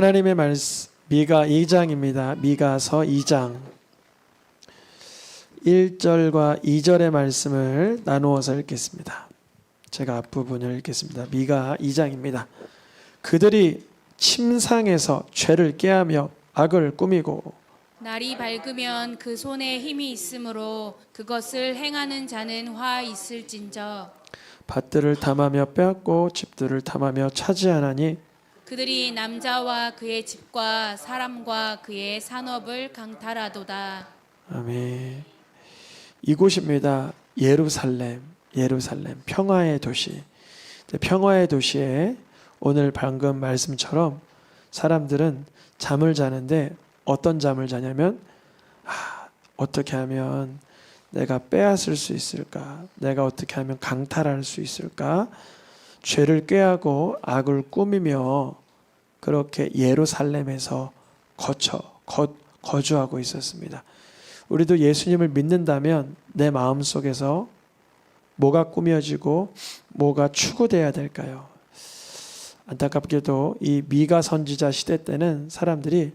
하나님의 말씀 미가 2장입니다. 미가서 2장 1절과 2절의 말씀을 나누어서 읽겠습니다. 제가 앞부분을 읽겠습니다. 미가 2장입니다. 그들이 침상에서 죄를 꾀하며 악을 꾸미고 날이 밝으면 그 손에 힘이 있으므로 그것을 행하는 자는 화 있을진저. 밭들을 탐하며 빼앗고 집들을 탐하며 차지하나니 그들이 남자와 그의 집과 사람과 그의 산업을 강탈하도다. 아멘. 이곳입니다. 예루살렘, 예루살렘, 평화의 도시. 평화의 도시에 오늘 방금 말씀처럼 사람들은 잠을 자는데 어떤 잠을 자냐면 어떻게 하면 내가 빼앗을 수 있을까? 내가 어떻게 하면 강탈할 수 있을까? 죄를 꾀하고 악을 꾸미며 그렇게 예루살렘에서 거주하고 있었습니다. 우리도 예수님을 믿는다면 내 마음속에서 뭐가 꾸며지고 뭐가 추구돼야 될까요? 안타깝게도 이 미가 선지자 시대 때는 사람들이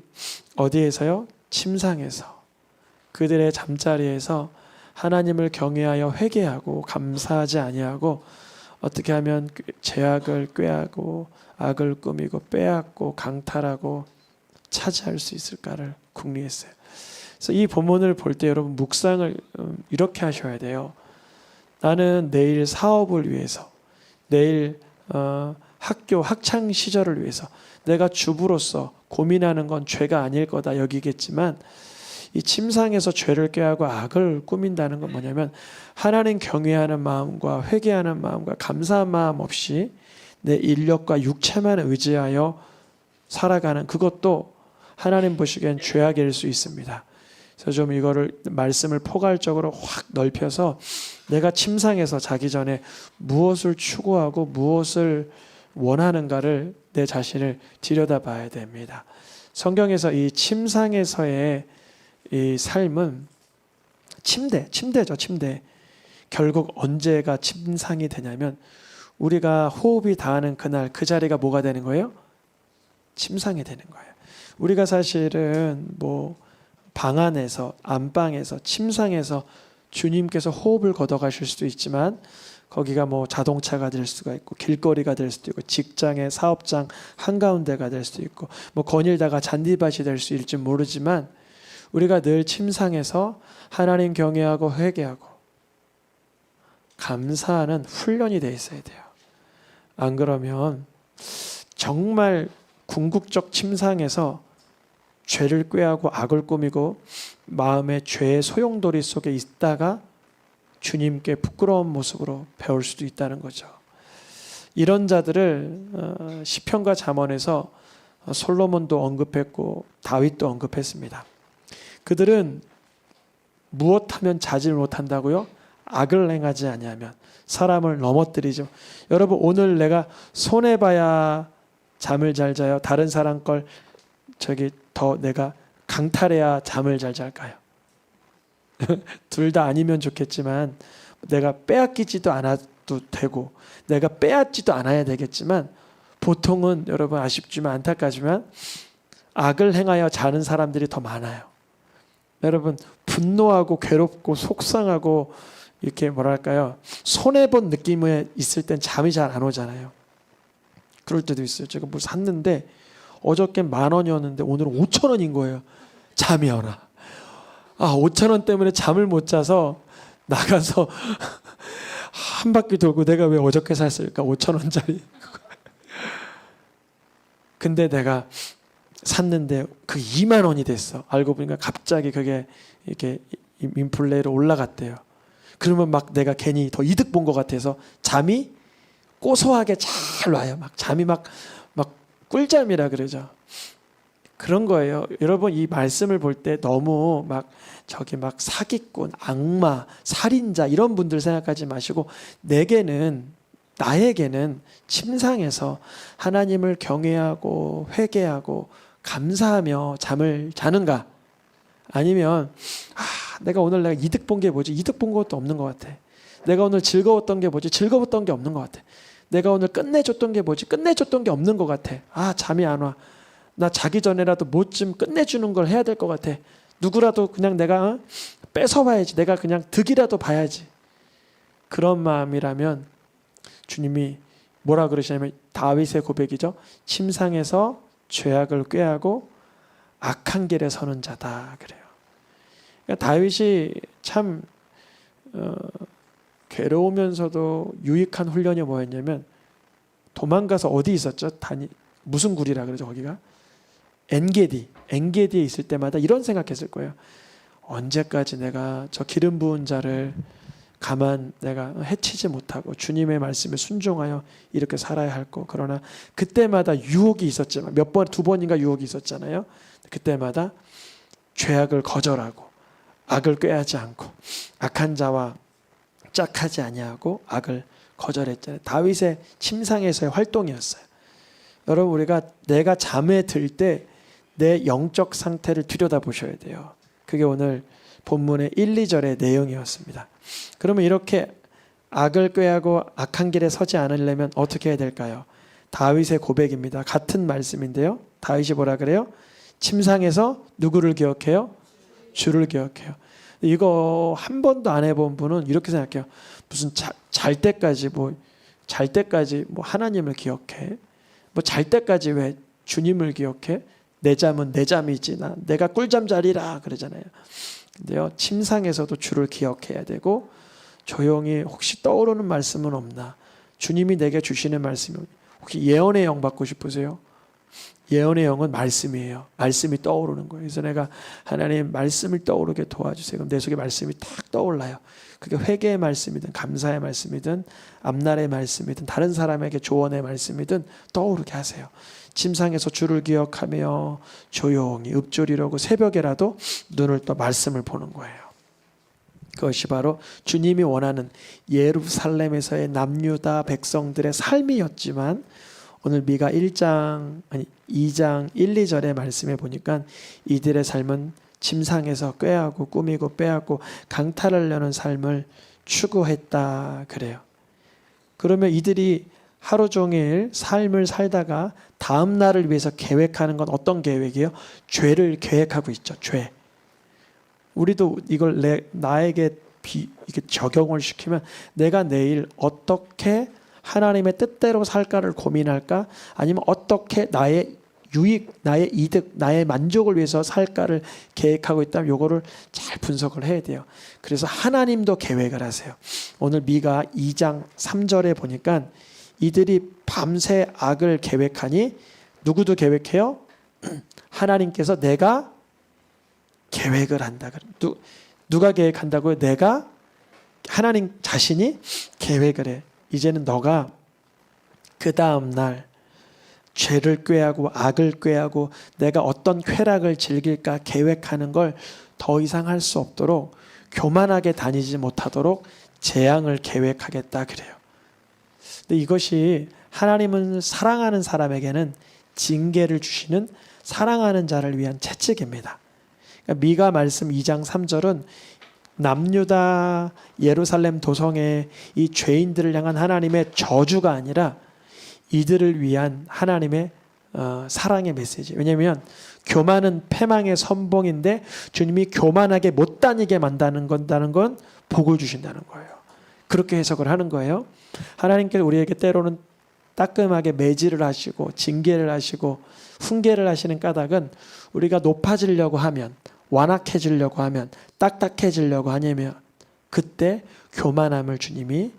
어디에서요? 침상에서 그들의 잠자리에서 하나님을 경외하여 회개하고 감사하지 아니하고 어떻게 하면 죄악을 꾀하고 악을 꾸미고 빼앗고 강탈하고 차지할 수 있을까를 궁리했어요. 그래서 이 본문을 볼 때 여러분 묵상을 이렇게 하셔야 돼요. 나는 내일 사업을 위해서, 내일 학교 학창 시절을 위해서 내가 주부로서 고민하는 건 죄가 아닐 거다 여기겠지만 이 침상에서 죄를 꾀하고 악을 꾸민다는 건 뭐냐면 하나님 경외하는 마음과 회개하는 마음과 감사한 마음 없이 내 인력과 육체만 의지하여 살아가는 그것도 하나님 보시기엔 죄악일 수 있습니다. 그래서 좀 이거를 말씀을 포괄적으로 확 넓혀서 내가 침상에서 자기 전에 무엇을 추구하고 무엇을 원하는가를 내 자신을 들여다봐야 됩니다. 성경에서 이 침상에서의 이 삶은 침대죠, 침대. 결국 언제가 침상이 되냐면 우리가 호흡이 닿는 그날 그 자리가 뭐가 되는 거예요? 침상이 되는 거예요. 우리가 사실은 뭐 방 안에서, 안방에서, 침상에서 주님께서 호흡을 걷어가실 수도 있지만 거기가 뭐 자동차가 될 수가 있고 길거리가 될 수도 있고 직장의 사업장 한가운데가 될 수도 있고 뭐 거닐다가 잔디밭이 될 수 있을지 모르지만 우리가 늘 침상에서 하나님 경외하고 회개하고 감사하는 훈련이 돼 있어야 돼요. 안 그러면 정말 궁극적 침상에서 죄를 꾀하고 악을 꾸미고 마음의 죄의 소용돌이 속에 있다가 주님께 부끄러운 모습으로 배울 수도 있다는 거죠. 이런 자들을 시편과 잠언에서 솔로몬도 언급했고 다윗도 언급했습니다. 그들은 무엇하면 자질 못한다고요? 악을 행하지 아니하면 사람을 넘어뜨리죠. 여러분 오늘 내가 손해봐야 잠을 잘 자요? 다른 사람 걸 더 내가 강탈해야 잠을 잘 잘까요? 둘 다 아니면 좋겠지만 내가 빼앗기지도 않아도 되고 내가 빼앗지도 않아야 되겠지만 보통은 여러분 아쉽지만 안타깝지만 악을 행하여 자는 사람들이 더 많아요. 여러분 분노하고 괴롭고 속상하고 이렇게 뭐랄까요 손해본 느낌에 있을 땐 잠이 잘 안 오잖아요. 그럴 때도 있어요. 제가 뭐 샀는데 어저께 10,000원이었는데 오늘은 5,000원인 거예요. 잠이 오나. 5,000원 때문에 잠을 못 자서 나가서 한 바퀴 돌고 내가 왜 어저께 샀을까? 5,000원짜리. 근데 내가 샀는데 그 20,000원이 됐어. 알고 보니까 갑자기 그게 이렇게 인플레이로 올라갔대요. 그러면 막 내가 괜히 더 이득 본 것 같아서 잠이 고소하게 잘 와요. 막 잠이 막 꿀잠이라 그러죠. 그런 거예요. 여러분 이 말씀을 볼 때 너무 막 사기꾼, 악마, 살인자 이런 분들 생각하지 마시고 나에게는 침상에서 하나님을 경외하고 회개하고 감사하며 잠을 자는가? 아니면 내가 오늘 이득 본 게 뭐지? 이득 본 것도 없는 것 같아. 내가 오늘 즐거웠던 게 뭐지? 즐거웠던 게 없는 것 같아. 내가 오늘 끝내줬던 게 뭐지? 끝내줬던 게 없는 것 같아. 잠이 안 와. 나 자기 전에라도 뭐 좀 끝내주는 걸 해야 될 것 같아. 누구라도 그냥 내가 뺏어봐야지. 내가 그냥 득이라도 봐야지. 그런 마음이라면 주님이 뭐라 그러시냐면 다윗의 고백이죠. 침상에서 죄악을 꾀하고 악한 길에 서는 자다 그래요. 그러니까 다윗이 참 괴로우면서도 유익한 훈련이 뭐였냐면 도망가서 어디 있었죠? 무슨 굴이라 그러죠 거기가? 엔게디에 있을 때마다 이런 생각했을 거예요. 언제까지 내가 저 기름 부은 자를 가만 내가 해치지 못하고 주님의 말씀에 순종하여 이렇게 살아야 할거. 그러나 그때마다 유혹이 있었지만 몇 번, 2번인가 유혹이 있었잖아요. 그때마다 죄악을 거절하고 악을 꾀하지 않고 악한 자와 짝하지 아니하고 악을 거절했잖아요. 다윗의 침상에서의 활동이었어요. 여러분 우리가 내가 잠에 들 때 내 영적 상태를 들여다보셔야 돼요. 그게 오늘 본문의 1, 2절의 내용이었습니다. 그러면 이렇게 악을 꾀하고 악한 길에 서지 않으려면 어떻게 해야 될까요? 다윗의 고백입니다. 같은 말씀인데요. 다윗이 뭐라 그래요? 침상에서 누구를 기억해요? 주를 기억해요. 이거 한 번도 안 해본 분은 이렇게 생각해요. 무슨 잘 때까지 뭐 하나님을 기억해? 뭐 잘 때까지 왜 주님을 기억해? 내 잠은 내 잠이지 내가 꿀잠 자리라 그러잖아요. 근데요 침상에서도 주를 기억해야 되고 조용히 혹시 떠오르는 말씀은 없나? 주님이 내게 주시는 말씀이 혹시 예언의 영 받고 싶으세요? 예언의 영은 말씀이에요. 말씀이 떠오르는 거예요. 그래서 내가 하나님 말씀을 떠오르게 도와주세요. 그럼 내 속에 말씀이 탁 떠올라요. 그게 회개의 말씀이든 감사의 말씀이든 앞날의 말씀이든 다른 사람에게 조언의 말씀이든 떠오르게 하세요. 침상에서 주를 기억하며 조용히 읊조리려고 새벽에라도 눈을 떠 말씀을 보는 거예요. 그것이 바로 주님이 원하는 예루살렘에서의 남유다 백성들의 삶이었지만 오늘 미가 2장 1, 2절의 말씀에 보니까 이들의 삶은 침상에서 꾀하고 꾸미고 빼앗고 강탈하려는 삶을 추구했다 그래요. 그러면 이들이 하루 종일 삶을 살다가 다음 날을 위해서 계획하는 건 어떤 계획이에요? 죄를 계획하고 있죠. 죄. 우리도 이걸 나에게 이게 적용을 시키면 내가 내일 어떻게 하나님의 뜻대로 살까를 고민할까? 아니면 어떻게 나의 유익, 나의 이득, 나의 만족을 위해서 살까를 계획하고 있다면 요거를 잘 분석을 해야 돼요. 그래서 하나님도 계획을 하세요. 오늘 미가 2장 3절에 보니까 이들이 밤새 악을 계획하니 누구도 계획해요? 하나님께서 내가 계획을 한다. 누가 계획한다고요? 내가 하나님 자신이 계획을 해. 이제는 너가 그 다음 날 죄를 꾀하고 악을 꾀하고 내가 어떤 쾌락을 즐길까 계획하는 걸 더 이상 할 수 없도록 교만하게 다니지 못하도록 재앙을 계획하겠다 그래요. 근데 이것이 하나님은 사랑하는 사람에게는 징계를 주시는 사랑하는 자를 위한 채찍입니다. 그러니까 미가 말씀 2장 3절은 남유다 예루살렘 도성의 이 죄인들을 향한 하나님의 저주가 아니라 이들을 위한 하나님의 사랑의 메시지. 왜냐하면 교만은 패망의 선봉인데 주님이 교만하게 못 다니게 만드는 건 복을 주신다는 거예요. 그렇게 해석을 하는 거예요. 하나님께서 우리에게 때로는 따끔하게 매질을 하시고 징계를 하시고 훈계를 하시는 까닭은 우리가 높아지려고 하면 완악해지려고 하면 딱딱해지려고 하냐면 그때 교만함을 주님이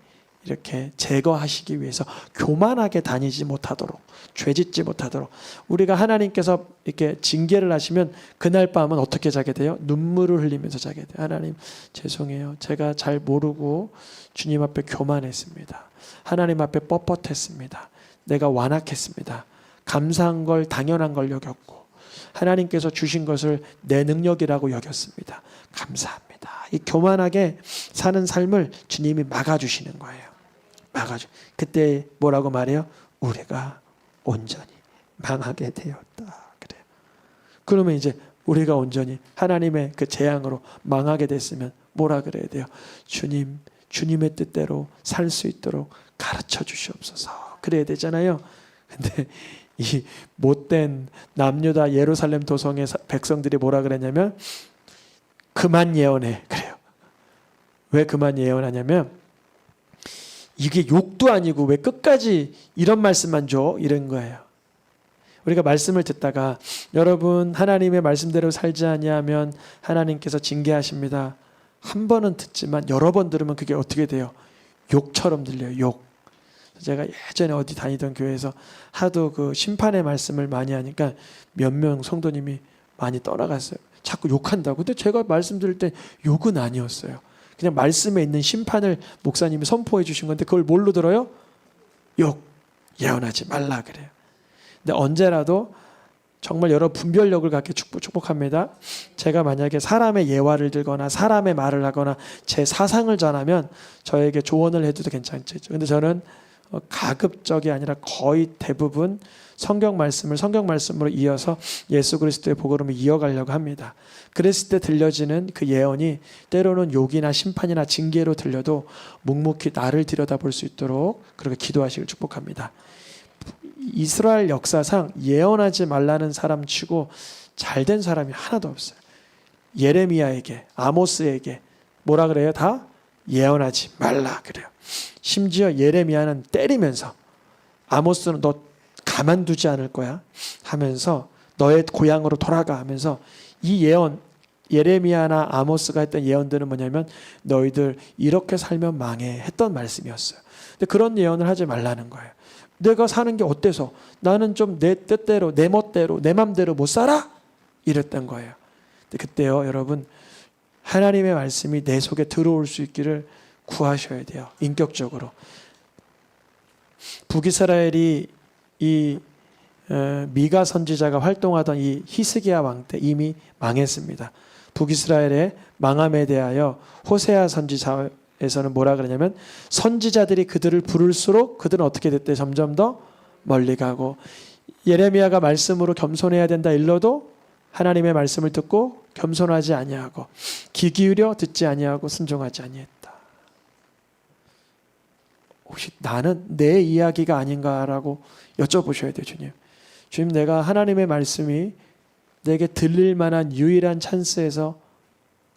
이렇게 제거하시기 위해서 교만하게 다니지 못하도록 죄짓지 못하도록 우리가 하나님께서 이렇게 징계를 하시면 그날 밤은 어떻게 자게 돼요? 눈물을 흘리면서 자게 돼요. 하나님 죄송해요. 제가 잘 모르고 주님 앞에 교만했습니다. 하나님 앞에 뻣뻣했습니다. 내가 완악했습니다. 감사한 걸 당연한 걸 여겼고 하나님께서 주신 것을 내 능력이라고 여겼습니다. 감사합니다. 이 교만하게 사는 삶을 주님이 막아주시는 거예요. 그때 뭐라고 말해요? 우리가 온전히 망하게 되었다. 그래요. 그러면 이제 우리가 온전히 하나님의 그 재앙으로 망하게 됐으면 뭐라 그래야 돼요? 주님, 주님의 뜻대로 살 수 있도록 가르쳐 주시옵소서. 그래야 되잖아요. 근데 이 못된 남유다 예루살렘 도성의 백성들이 뭐라 그랬냐면 그만 예언해 그래요. 왜 그만 예언하냐면 이게 욕도 아니고 왜 끝까지 이런 말씀만 줘? 이런 거예요. 우리가 말씀을 듣다가 여러분 하나님의 말씀대로 살지 아니하면 하나님께서 징계하십니다. 한 번은 듣지만 여러 번 들으면 그게 어떻게 돼요? 욕처럼 들려요. 욕. 제가 예전에 어디 다니던 교회에서 하도 그 심판의 말씀을 많이 하니까 몇 명 성도님이 많이 떠나갔어요. 자꾸 욕한다고. 근데 제가 말씀 들을 때 욕은 아니었어요. 그냥 말씀에 있는 심판을 목사님이 선포해 주신 건데 그걸 뭘로 들어요? 욕. 예언하지 말라 그래요. 근데 언제라도 정말 여러 분별력을 갖게 축복합니다. 제가 만약에 사람의 예화를 들거나 사람의 말을 하거나 제 사상을 전하면 저에게 조언을 해도 괜찮죠. 근데 저는 가급적이 아니라 거의 대부분 성경 말씀을 성경 말씀으로 이어서 예수 그리스도의 복음을 이어가려고 합니다. 그랬을 때 들려지는 그 예언이 때로는 욕이나 심판이나 징계로 들려도 묵묵히 나를 들여다볼 수 있도록 그렇게 기도하시길 축복합니다. 이스라엘 역사상 예언하지 말라는 사람 치고 잘된 사람이 하나도 없어요. 예레미야에게, 아모스에게 뭐라 그래요? 다 예언하지 말라 그래요. 심지어 예레미야는 때리면서 아모스는 너 가만두지 않을 거야 하면서 너의 고향으로 돌아가 하면서 이 예언 예레미야나 아모스가 했던 예언들은 뭐냐면 너희들 이렇게 살면 망해 했던 말씀이었어요. 근데 그런 예언을 하지 말라는 거예요. 내가 사는 게 어때서 나는 좀 내 뜻대로 내 멋대로 내 맘대로 못 살아? 이랬던 거예요. 근데 그때요 여러분 하나님의 말씀이 내 속에 들어올 수 있기를 구하셔야 돼요. 인격적으로. 북이스라엘이 이 미가 선지자가 활동하던 이 히스기야 왕 때 이미 망했습니다. 북이스라엘의 망함에 대하여 호세아 선지자에서는 뭐라 그러냐면 선지자들이 그들을 부를수록 그들은 어떻게 됐대? 점점 더 멀리 가고 예레미야가 말씀으로 겸손해야 된다 일러도 하나님의 말씀을 듣고 겸손하지 아니하고 귀 기울여 듣지 아니하고 순종하지 아니했다. 혹시 나는 내 이야기가 아닌가라고 여쭤보셔야 돼요. 주님. 주님 내가 하나님의 말씀이 내게 들릴 만한 유일한 찬스에서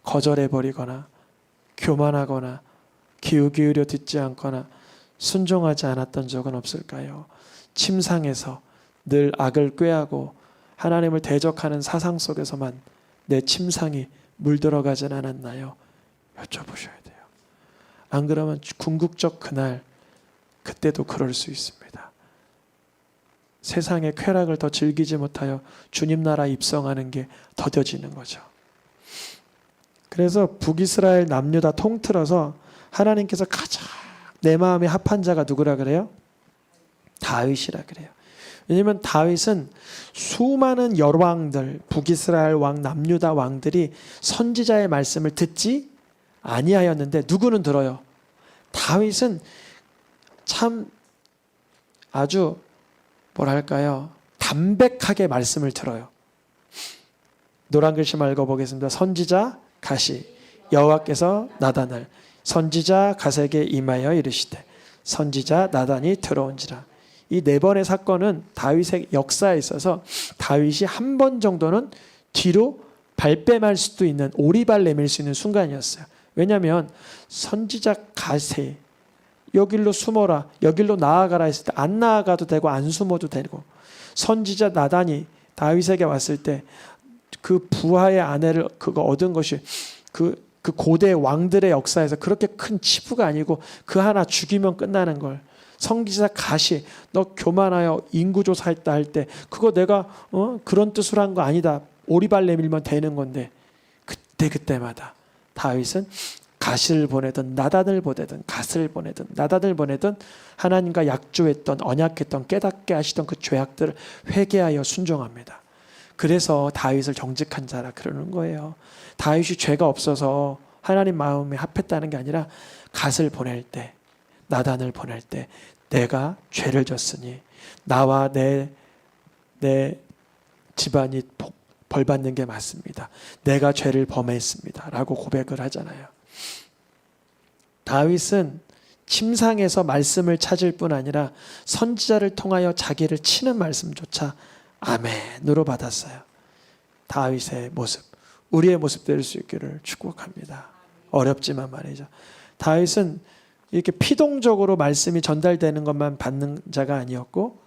거절해버리거나 교만하거나 귀 기울여 듣지 않거나 순종하지 않았던 적은 없을까요? 침상에서 늘 악을 꾀하고 하나님을 대적하는 사상 속에서만 내 침상이 물들어가진 않았나요? 여쭤보셔야 돼요. 안 그러면 궁극적 그날 그때도 그럴 수 있습니다. 세상의 쾌락을 더 즐기지 못하여 주님 나라 입성하는 게 더뎌지는 거죠. 그래서 북이스라엘 남유다 통틀어서 하나님께서 가장 내 마음에 합한 자가 누구라 그래요? 다윗이라 그래요. 왜냐하면 다윗은 수많은 열왕들 북이스라엘 왕 남유다 왕들이 선지자의 말씀을 듣지 아니하였는데 누구는 들어요? 다윗은 참 아주 뭐랄까요? 담백하게 말씀을 들어요. 노란 글씨만 읽어보겠습니다. 선지자 가시 여호와께서 나단을 선지자 가세에게 임하여 이르시되 선지자 나단이 들어온지라. 이 네 번의 사건은 다윗의 역사에 있어서 다윗이 한 번 정도는 뒤로 발뺌할 수도 있는 오리발 내밀 수 있는 순간이었어요. 왜냐하면 선지자 가세 여길로 숨어라 여길로 나아가라 했을 때 안 나아가도 되고 안 숨어도 되고 선지자 나단이 다윗에게 왔을 때 그 부하의 아내를 그거 얻은 것이 그 고대 왕들의 역사에서 그렇게 큰 치부가 아니고 그 하나 죽이면 끝나는 걸 선지자 가시 너 교만하여 인구조사했다 할 때 그거 내가 그런 뜻으로 한 거 아니다 오리발 내밀면 되는 건데 그때마다 다윗은 가시를 보내든 나단을 보내든 갓을 보내든 나단을 보내든 하나님과 약조했던 언약했던 깨닫게 하시던 그 죄악들을 회개하여 순종합니다. 그래서 다윗을 정직한 자라 그러는 거예요. 다윗이 죄가 없어서 하나님 마음에 합했다는 게 아니라 갓을 보낼 때 나단을 보낼 때 내가 죄를 졌으니 나와 내 집안이 벌받는 게 맞습니다. 내가 죄를 범했습니다. 라고 고백을 하잖아요. 다윗은 침상에서 말씀을 찾을 뿐 아니라 선지자를 통하여 자기를 치는 말씀조차 아멘으로 받았어요. 다윗의 모습, 우리의 모습 될 수 있기를 축복합니다. 어렵지만 말이죠. 다윗은 이렇게 피동적으로 말씀이 전달되는 것만 받는 자가 아니었고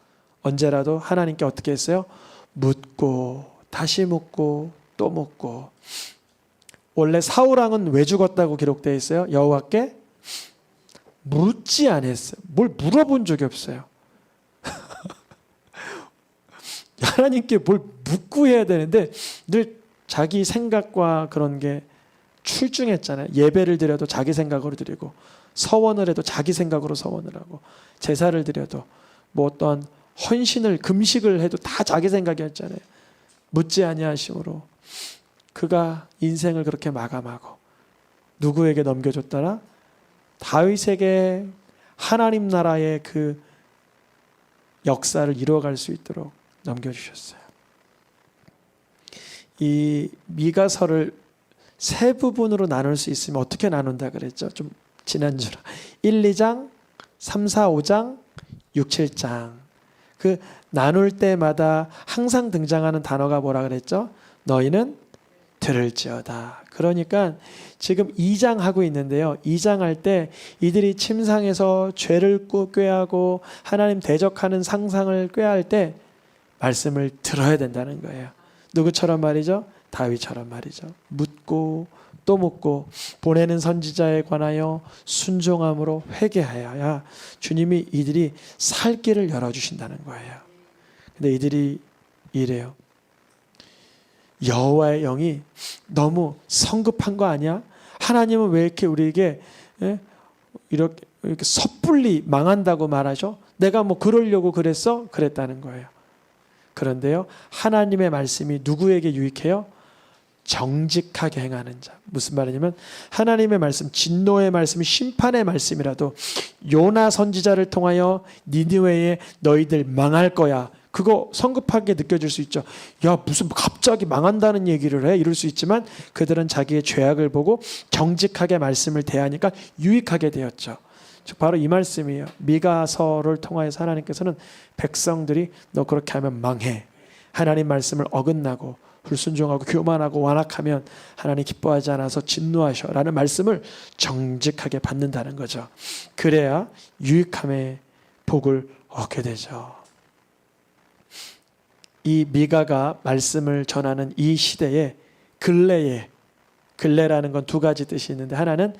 언제라도 하나님께 어떻게 했어요? 묻고 다시 묻고 또 묻고. 원래 사울왕은 왜 죽었다고 기록되어 있어요? 여호와께 묻지 않았어요. 뭘 물어본 적이 없어요. 하나님께 뭘 묻고 해야 되는데 늘 자기 생각과 그런 게 출중했잖아요. 예배를 드려도 자기 생각으로 드리고 서원을 해도 자기 생각으로 서원을 하고 제사를 드려도 뭐 어떤 헌신을 금식을 해도 다 자기 생각이었잖아요. 묻지 아니하심으로 그가 인생을 그렇게 마감하고 누구에게 넘겨줬더라? 다윗에게 하나님 나라의 그 역사를 이루어갈 수 있도록 넘겨주셨어요. 이 미가서를 세 부분으로 나눌 수 있으면 어떻게 나눈다 그랬죠? 좀 지난주로 1, 2장, 3, 4, 5장, 6, 7장. 그 나눌 때마다 항상 등장하는 단어가 뭐라 그랬죠? 너희는 들을지어다. 그러니까 지금 2장 하고 있는데요. 2장 할 때 이들이 침상에서 죄를 꾀하고 하나님 대적하는 상상을 꾀할 때 말씀을 들어야 된다는 거예요. 누구처럼 말이죠? 다윗처럼 말이죠. 묻고 또 묻고 보내는 선지자에 관하여 순종함으로 회개하여야 주님이 이들이 살 길을 열어주신다는 거예요. 근데 이들이 이래요. 여호와의 영이 너무 성급한 거 아니야? 하나님은 왜 이렇게 우리에게 이렇게 섣불리 망한다고 말하죠? 내가 뭐 그러려고 그랬어? 그랬다는 거예요. 그런데요, 하나님의 말씀이 누구에게 유익해요? 정직하게 행하는 자. 무슨 말이냐면 하나님의 말씀, 진노의 말씀이 심판의 말씀이라도 요나 선지자를 통하여 니느웨에 너희들 망할 거야. 그거 성급하게 느껴질 수 있죠. 야, 무슨 갑자기 망한다는 얘기를 해? 이럴 수 있지만 그들은 자기의 죄악을 보고 정직하게 말씀을 대하니까 유익하게 되었죠. 즉 바로 이 말씀이에요. 미가서를 통하여서 하나님께서는 백성들이 너 그렇게 하면 망해. 하나님 말씀을 어긋나고 불순종하고 교만하고 완악하면 하나님 기뻐하지 않아서 진노하셔 라는 말씀을 정직하게 받는다는 거죠. 그래야 유익함의 복을 얻게 되죠. 이 미가가 말씀을 전하는 이 시대에 근래라는 건 두 가지 뜻이 있는데 하나는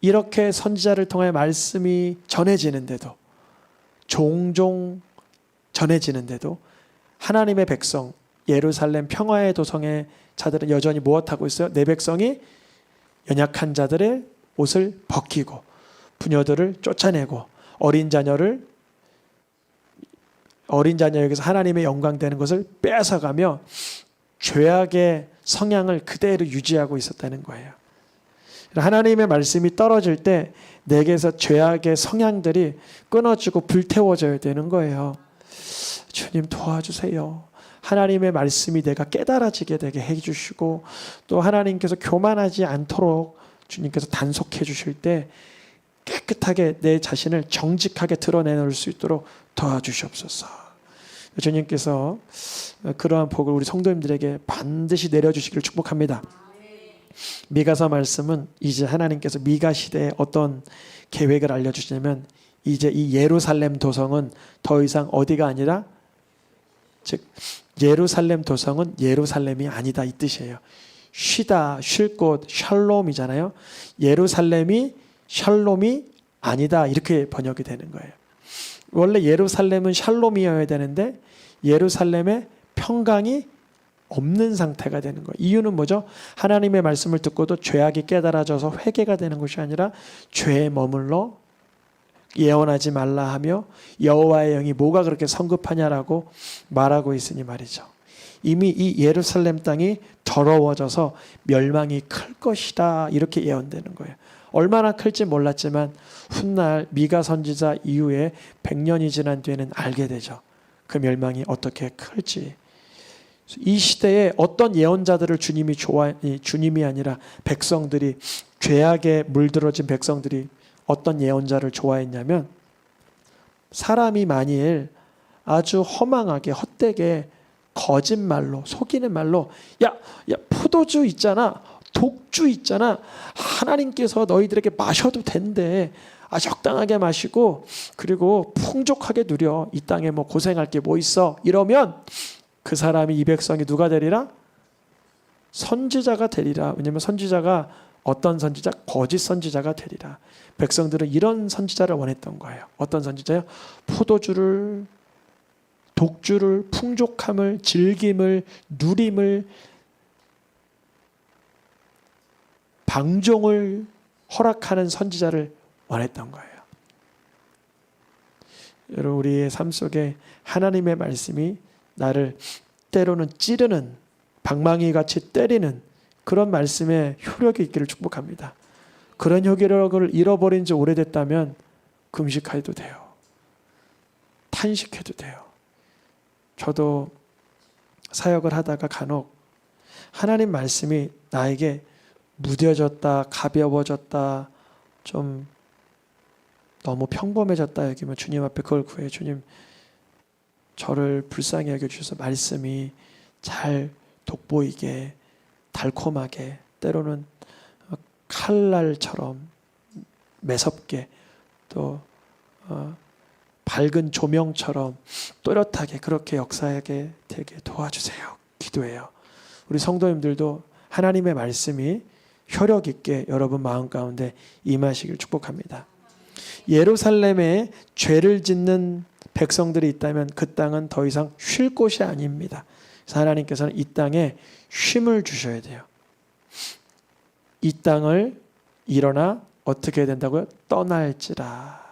이렇게 선지자를 통해 말씀이 전해지는데도 종종 전해지는데도 하나님의 백성 예루살렘 평화의 도성의 자들은 여전히 무엇하고 있어요? 내 백성이 연약한 자들의 옷을 벗기고 부녀들을 쫓아내고 어린 자녀에게서 하나님의 영광 되는 것을 뺏어가며 죄악의 성향을 그대로 유지하고 있었다는 거예요. 하나님의 말씀이 떨어질 때 내게서 죄악의 성향들이 끊어지고 불태워져야 되는 거예요. 주님 도와주세요. 하나님의 말씀이 내가 깨달아지게 되게 해주시고 또 하나님께서 교만하지 않도록 주님께서 단속해 주실 때 깨끗하게 내 자신을 정직하게 드러내놓을 수 있도록 도와주시옵소서. 주님께서 그러한 복을 우리 성도님들에게 반드시 내려주시기를 축복합니다. 미가서 말씀은 이제 하나님께서 미가 시대에 어떤 계획을 알려주시냐면 이제 이 예루살렘 도성은 더 이상 어디가 아니라 즉 예루살렘 도성은 예루살렘이 아니다 이 뜻이에요. 쉬다, 쉴 곳, 샬롬이잖아요. 예루살렘이 샬롬이 아니다 이렇게 번역이 되는 거예요. 원래 예루살렘은 샬롬이어야 되는데 예루살렘의 평강이 없는 상태가 되는 거예요. 이유는 뭐죠? 하나님의 말씀을 듣고도 죄악이 깨달아져서 회개가 되는 것이 아니라 죄에 머물러 예언하지 말라 하며 여호와의 영이 뭐가 그렇게 성급하냐라고 말하고 있으니 말이죠. 이미 이 예루살렘 땅이 더러워져서 멸망이 클 것이다 이렇게 예언되는 거예요. 얼마나 클지 몰랐지만 훗날 미가 선지자 이후에 100년이 지난 뒤에는 알게 되죠. 그 멸망이 어떻게 클지. 이 시대에 어떤 예언자들을 주님이 아니라 백성들이 죄악에 물들어진 백성들이 어떤 예언자를 좋아했냐면 사람이 만일 아주 허망하게 헛되게 거짓말로 속이는 말로 야 포도주 있잖아, 독주 있잖아, 하나님께서 너희들에게 마셔도 된대, 적당하게 마시고 그리고 풍족하게 누려, 이 땅에 뭐 고생할 게 뭐 있어, 이러면 그 사람이, 이 백성이 누가 되리라? 선지자가 되리라. 왜냐하면 선지자가 어떤 선지자? 거짓 선지자가 되리라. 백성들은 이런 선지자를 원했던 거예요. 어떤 선지자요? 포도주를, 독주를, 풍족함을, 즐김을, 누림을, 방종을 허락하는 선지자를 원했던 거예요. 여러분, 우리의 삶 속에 하나님의 말씀이 나를 때로는 찌르는, 방망이 같이 때리는 그런 말씀에 효력이 있기를 축복합니다. 그런 효력을 잃어버린 지 오래됐다면 금식해도 돼요. 탄식해도 돼요. 저도 사역을 하다가 간혹 하나님 말씀이 나에게 무뎌졌다, 가벼워졌다, 좀 너무 평범해졌다 여기면 주님 앞에 그걸 구해요. 주님, 저를 불쌍히 여겨주셔서 말씀이 잘 돋보이게, 달콤하게, 때로는 칼날처럼 매섭게, 또 밝은 조명처럼 또렷하게 그렇게 역사하게 되게 도와주세요. 기도해요. 우리 성도님들도 하나님의 말씀이 효력 있게 여러분 마음 가운데 임하시길 축복합니다. 예루살렘에 죄를 짓는 백성들이 있다면 그 땅은 더 이상 쉴 곳이 아닙니다. 그래서 하나님께서는 이 땅에 쉼을 주셔야 돼요. 이 땅을 일어나 어떻게 해야 된다고요? 떠날지라.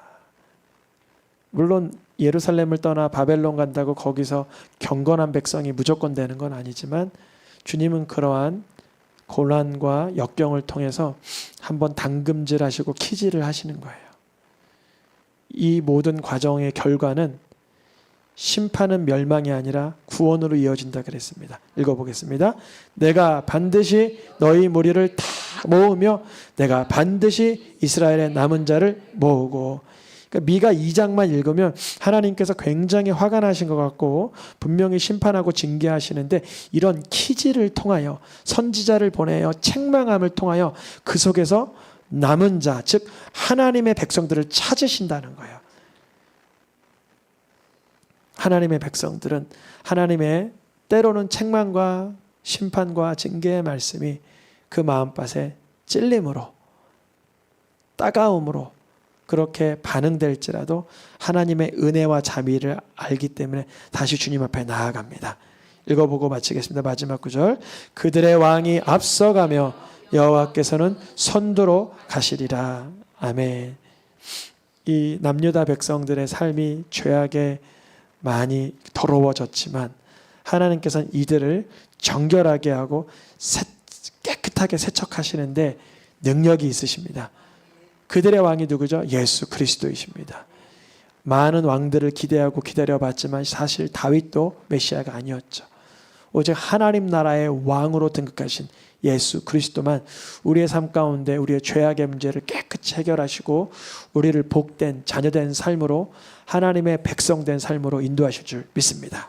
물론 예루살렘을 떠나 바벨론 간다고 거기서 경건한 백성이 무조건 되는 건 아니지만 주님은 그러한 고난과 역경을 통해서 한번 당금질하시고 키질을 하시는 거예요. 이 모든 과정의 결과는 심판은 멸망이 아니라 구원으로 이어진다 그랬습니다. 읽어보겠습니다. 내가 반드시 너희 무리를 다 모으며 내가 반드시 이스라엘의 남은 자를 모으고. 그러니까 미가 2장만 읽으면 하나님께서 굉장히 화가 나신 것 같고 분명히 심판하고 징계하시는데 이런 키질을 통하여, 선지자를 보내어 책망함을 통하여 그 속에서 남은 자, 즉 하나님의 백성들을 찾으신다는 거예요. 하나님의 백성들은 하나님의 때로는 책망과 심판과 징계의 말씀이 그 마음밭에 찔림으로, 따가움으로 그렇게 반응될지라도 하나님의 은혜와 자비를 알기 때문에 다시 주님 앞에 나아갑니다. 읽어보고 마치겠습니다. 마지막 구절. 그들의 왕이 앞서가며 여호와께서는 선두로 가시리라. 아멘. 이 남유다 백성들의 삶이 죄악에 많이 더러워졌지만 하나님께서는 이들을 정결하게 하고 깨끗하게 세척하시는데 능력이 있으십니다. 그들의 왕이 누구죠? 예수 그리스도이십니다. 많은 왕들을 기대하고 기다려봤지만 사실 다윗도 메시아가 아니었죠. 오직 하나님 나라의 왕으로 등극하신 예수 그리스도만 우리의 삶 가운데 우리의 죄악의 문제를 깨끗이 해결하시고 우리를 복된 자녀된 삶으로, 하나님의 백성된 삶으로 인도하실 줄 믿습니다.